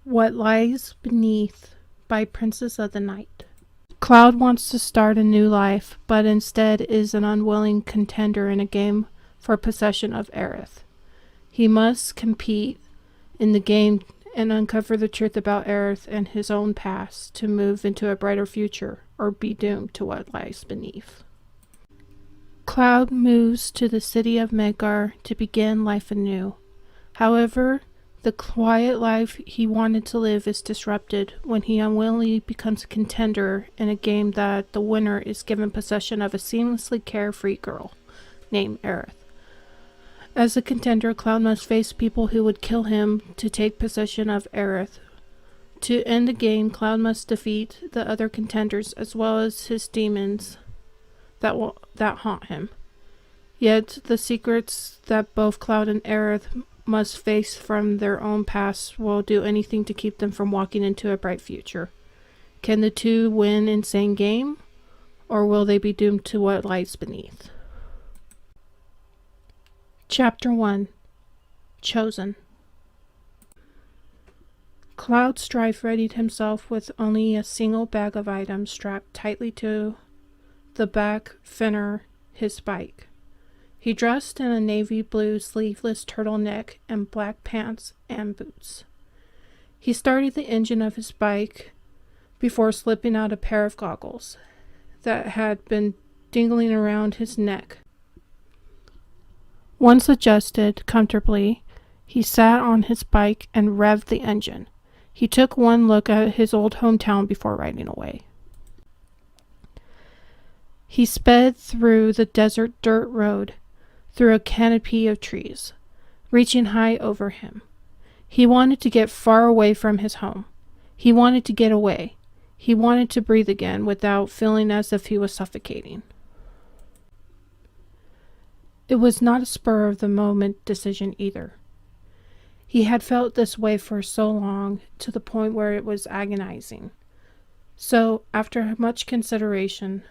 What Lies Beneath by Princess of the Night. Cloud wants to start a new life, but instead is an unwilling contender in a game for possession of Aerith. He must compete in the game and uncover the truth about Aerith and his own past to move into a brighter future or be doomed to what lies beneath. Cloud moves to the city of Midgar to begin life anew. However, the quiet life he wanted to live is disrupted when he unwillingly becomes a contender in a game that the winner is given possession of a seamlessly carefree girl named Aerith. As a contender, Cloud must face people who would kill him to take possession of Aerith. To end the game, Cloud must defeat the other contenders as well as his demons that haunt him. Yet the secrets that both Cloud and Aerith must face from their own past will do anything to keep them from walking into a bright future. Can the two win in same game, or will they be doomed to what lies beneath? Chapter 1. Chosen. Cloud Strife readied himself with only a single bag of items strapped tightly to the back fender his bike. He dressed in a navy blue sleeveless turtleneck and black pants and boots. He started the engine of his bike before slipping out a pair of goggles that had been dangling around his neck. Once adjusted comfortably, he sat on his bike and revved the engine. He took one look at his old hometown before riding away. He sped through the desert dirt road, through a canopy of trees, reaching high over him. He wanted to get far away from his home. He wanted to get away. He wanted to breathe again without feeling as if he was suffocating. It was not a spur-of-the-moment decision either. He had felt this way for so long, to the point where it was agonizing. So, after much consideration,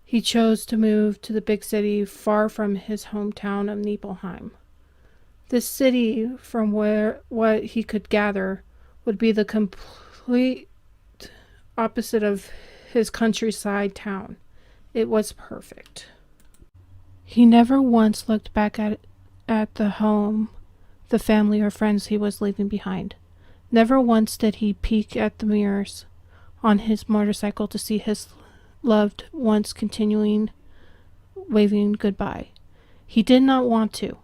he chose to move to the big city far from his hometown of Nibelheim. This city, from what he could gather, would be the complete opposite of his countryside town. It was perfect. He never once looked back at the home, the family or friends he was leaving behind. Never once did he peek at the mirrors on his motorcycle to see his loved ones continuing waving goodbye. He did not want to.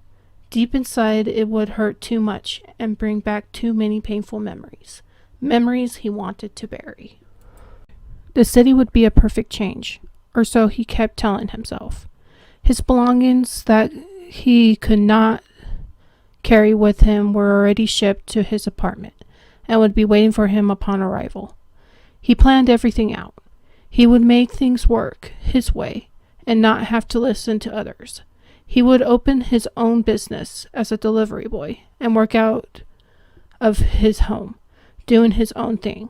Deep inside, it would hurt too much and bring back too many painful memories. Memories he wanted to bury. The city would be a perfect change, or so he kept telling himself. His belongings that he could not carry with him were already shipped to his apartment and would be waiting for him upon arrival. He planned everything out. He would make things work his way and not have to listen to others. He would open his own business as a delivery boy and work out of his home, doing his own thing.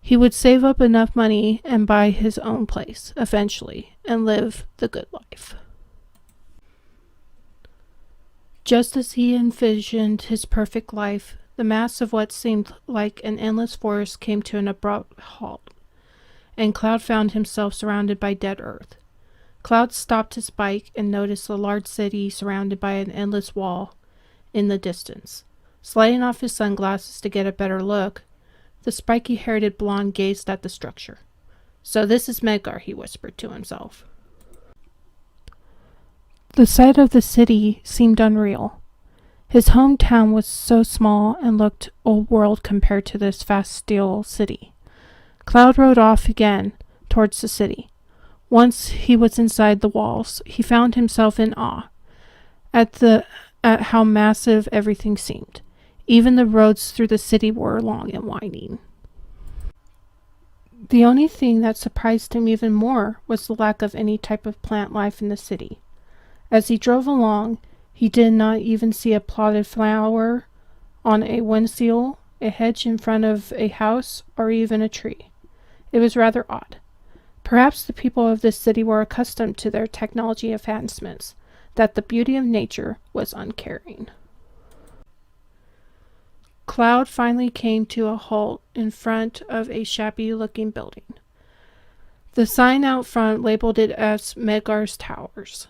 He would save up enough money and buy his own place eventually and live the good life. Just as he envisioned his perfect life, the mass of what seemed like an endless forest came to an abrupt halt, and Cloud found himself surrounded by dead earth. Cloud stopped his bike and noticed a large city surrounded by an endless wall in the distance. Sliding off his sunglasses to get a better look, the spiky-haired blonde gazed at the structure. "So this is Midgar," he whispered to himself. The sight of the city seemed unreal. His hometown was so small and looked old-world compared to this vast steel city. Cloud rode off again towards the city. Once he was inside the walls, he found himself in awe at how massive everything seemed. Even the roads through the city were long and winding. The only thing that surprised him even more was the lack of any type of plant life in the city. As he drove along, he did not even see a plotted flower on a windowsill, a hedge in front of a house, or even a tree. It was rather odd. Perhaps the people of this city were accustomed to their technology advancements, that the beauty of nature was uncaring. Cloud finally came to a halt in front of a shabby-looking building. The sign out front labeled it as Medgar's Towers.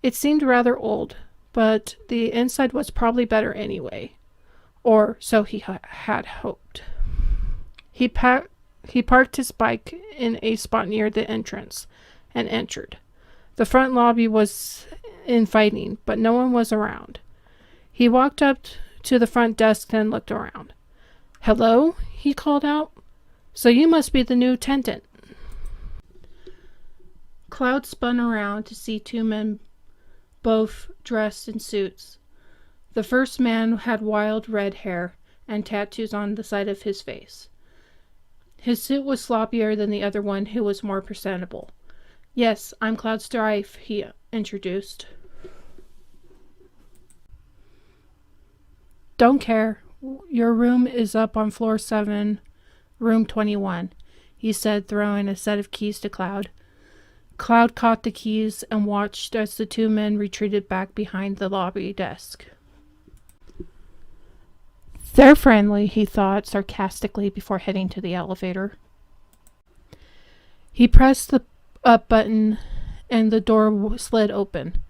It seemed rather old, but the inside was probably better anyway. Or so he had hoped. He parked his bike in a spot near the entrance and entered. The front lobby was inviting, but no one was around. He walked up to the front desk and looked around. "Hello?" he called out. "So you must be the new attendant." Cloud spun around to see two men, both dressed in suits. The first man had wild red hair and tattoos on the side of his face. His suit was sloppier than the other one, who was more presentable. "Yes, I'm Cloud Strife," he introduced. "Don't care. Your room is up on floor 7, room 21, he said, throwing a set of keys to Cloud. Cloud caught the keys and watched as the two men retreated back behind the lobby desk. "They're friendly," he thought sarcastically before heading to the elevator. He pressed the up button and the door slid open.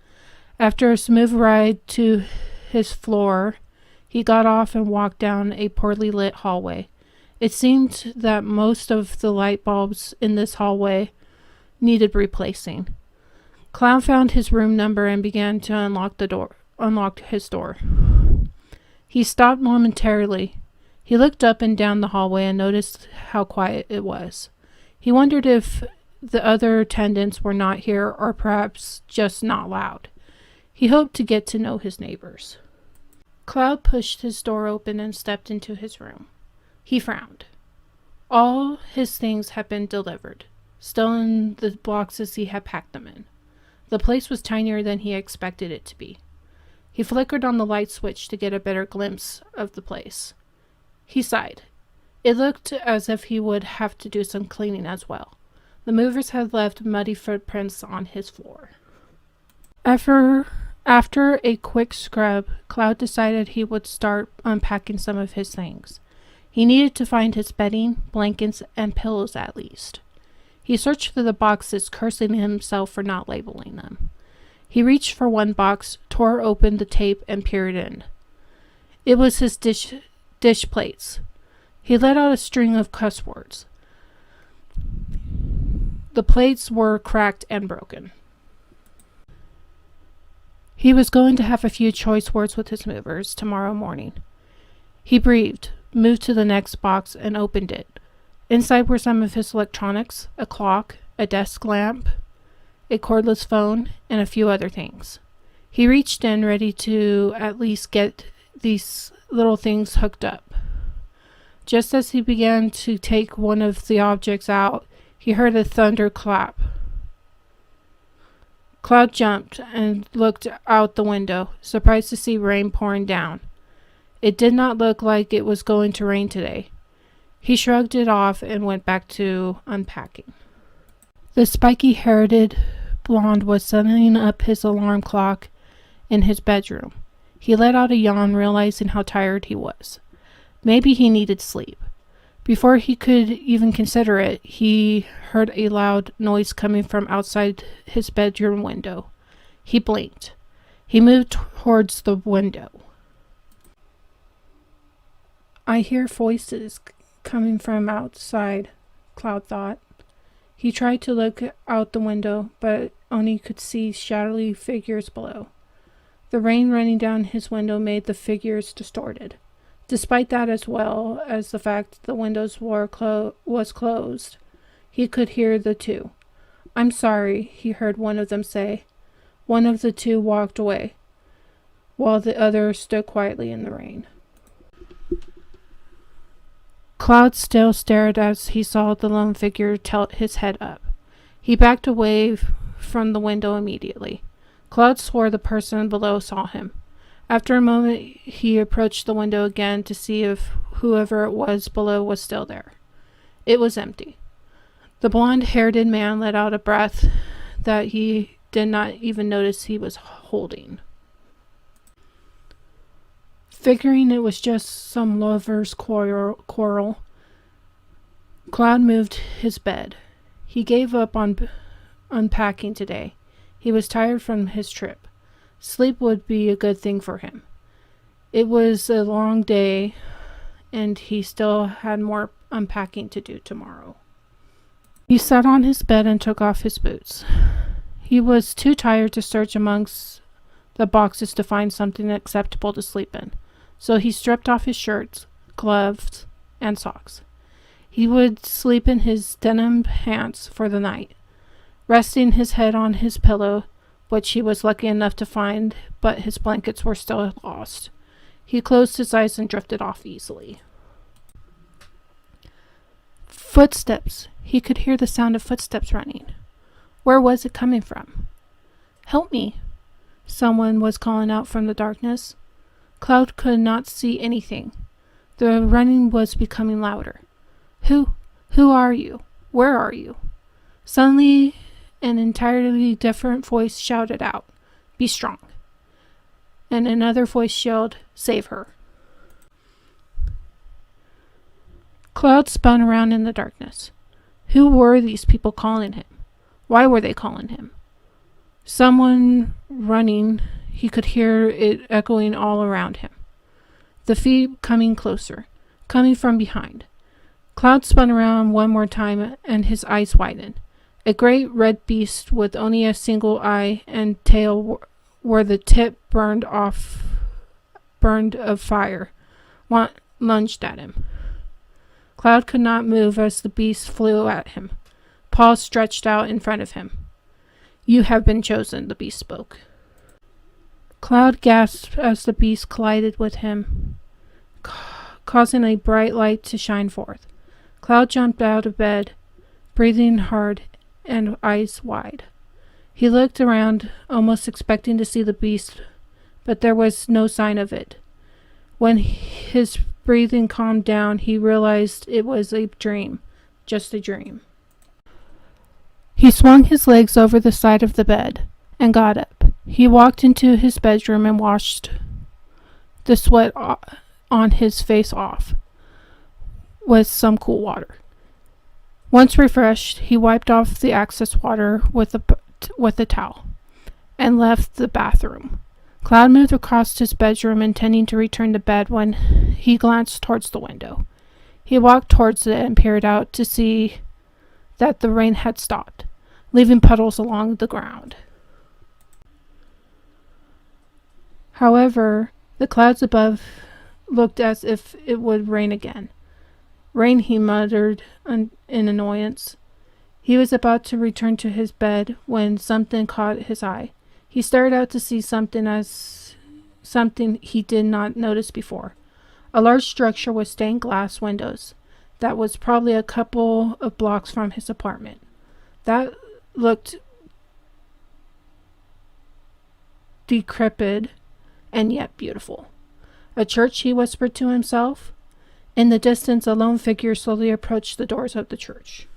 After a smooth ride to his floor, he got off and walked down a poorly lit hallway. It seemed that most of the light bulbs in this hallway needed replacing. Cloud found his room number and began to unlock his door. He stopped momentarily. He looked up and down the hallway and noticed how quiet it was. He wondered if the other attendants were not here or perhaps just not loud. He hoped to get to know his neighbors. Cloud pushed his door open and stepped into his room. He frowned. All his things had been delivered, still in the boxes he had packed them in. The place was tinier than he expected it to be. He flickered on the light switch to get a better glimpse of the place. He sighed. It looked as if he would have to do some cleaning as well. The movers had left muddy footprints on his floor. After a quick scrub, Cloud decided he would start unpacking some of his things. He needed to find his bedding, blankets, and pillows at least. He searched through the boxes, cursing himself for not labeling them. He reached for one box, tore open the tape, and peered in. It was his dish plates. He let out a string of cuss words. The plates were cracked and broken. He was going to have a few choice words with his movers tomorrow morning. He breathed, moved to the next box, and opened it. Inside were some of his electronics, a clock, a desk lamp, a cordless phone, and a few other things. He reached in, ready to at least get these little things hooked up. Just as he began to take one of the objects out, he heard a thunderclap. Cloud jumped and looked out the window, surprised to see rain pouring down. It did not look like it was going to rain today. He shrugged it off and went back to unpacking. The spiky-haired blonde was setting up his alarm clock in his bedroom. He let out a yawn, realizing how tired he was. Maybe he needed sleep. Before he could even consider it, he heard a loud noise coming from outside his bedroom window. He blinked. He moved towards the window. "I hear voices coming from outside," Cloud thought. He tried to look out the window, but only could see shadowy figures below. The rain running down his window made the figures distorted. Despite that, as well as the fact the windows was closed, he could hear the two. "I'm sorry," he heard one of them say. One of the two walked away, while the other stood quietly in the rain. Cloud still stared as he saw the lone figure tilt his head up. He backed away from the window immediately. Cloud swore the person below saw him. After a moment, he approached the window again to see if whoever it was below was still there. It was empty. The blonde-haired man let out a breath that he did not even notice he was holding. Figuring it was just some lover's quarrel, Cloud moved his bed. He gave up on unpacking today. He was tired from his trip. Sleep would be a good thing for him. It was a long day, and he still had more unpacking to do tomorrow. He sat on his bed and took off his boots. He was too tired to search amongst the boxes to find something acceptable to sleep in, so he stripped off his shirts, gloves, and socks. He would sleep in his denim pants for the night, resting his head on his pillow, which he was lucky enough to find, but his blankets were still lost. He closed his eyes and drifted off easily. Footsteps. He could hear the sound of footsteps running. Where was it coming from? "Help me," someone was calling out from the darkness. Cloud could not see anything. The running was becoming louder. Who are you? Where are you?" Suddenly, an entirely different voice shouted out, "Be strong." And another voice yelled, "Save her." Cloud spun around in the darkness. Who were these people calling him? Why were they calling him? Someone running. He could hear it echoing all around him. The feet coming closer, coming from behind. Cloud spun around one more time and his eyes widened. A great red beast with only a single eye and tail where the tip burned of fire lunged at him. Cloud could not move as the beast flew at him, paws stretched out in front of him. "You have been chosen," the beast spoke. Cloud gasped as the beast collided with him, causing a bright light to shine forth. Cloud jumped out of bed, breathing hard and eyes wide. He looked around, almost expecting to see the beast, but there was no sign of it. When his breathing calmed down, he realized it was a dream, just a dream. He swung his legs over the side of the bed and got up. He walked into his bedroom and washed the sweat on his face off with some cool water. Once refreshed, he wiped off the excess water with a towel and left the bathroom. Cloud moved across his bedroom, intending to return to bed when he glanced towards the window. He walked towards it and peered out to see that the rain had stopped, leaving puddles along the ground. However, the clouds above looked as if it would rain again. "Rain," he muttered in annoyance. He was about to return to his bed when something caught his eye. He stared out to see something he did not notice before. A large structure with stained glass windows that was probably a couple of blocks from his apartment. That looked decrepit and yet beautiful. "A church," he whispered to himself. In the distance, a lone figure slowly approached the doors of the church.